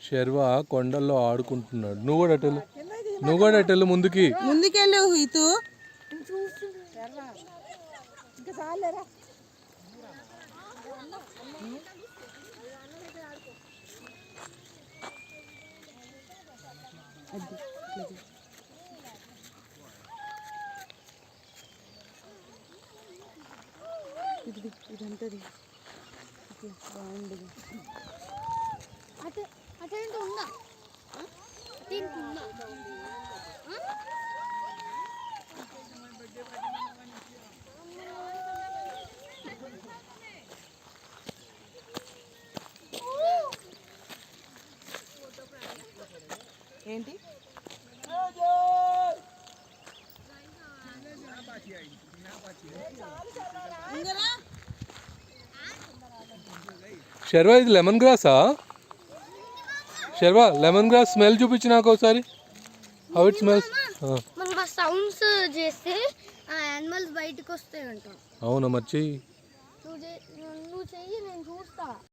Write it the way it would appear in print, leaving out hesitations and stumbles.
శర్వా కొండల్లో ఆడుకుంటున్నాడు. నువ్వు కూడా అటెళ్ళు ముందుకెళ్ళు ఇతు. ఇదంతా బాగుంది. ఏంటి శర్వా, ఇది లెమన్ గ్రాసా? శర్వా, లెమన్ గ్రాస్ స్మెల్ చూపించి నాకు ఒకసారి. How it smells? మనం సౌండ్స్ చేస్తే ఆ యానిమల్స్ బయటకు వస్తాయి అంట. అవునా? మరి చెయ్యి. నువ్వు చెయ్యి, నేను చూస్తా.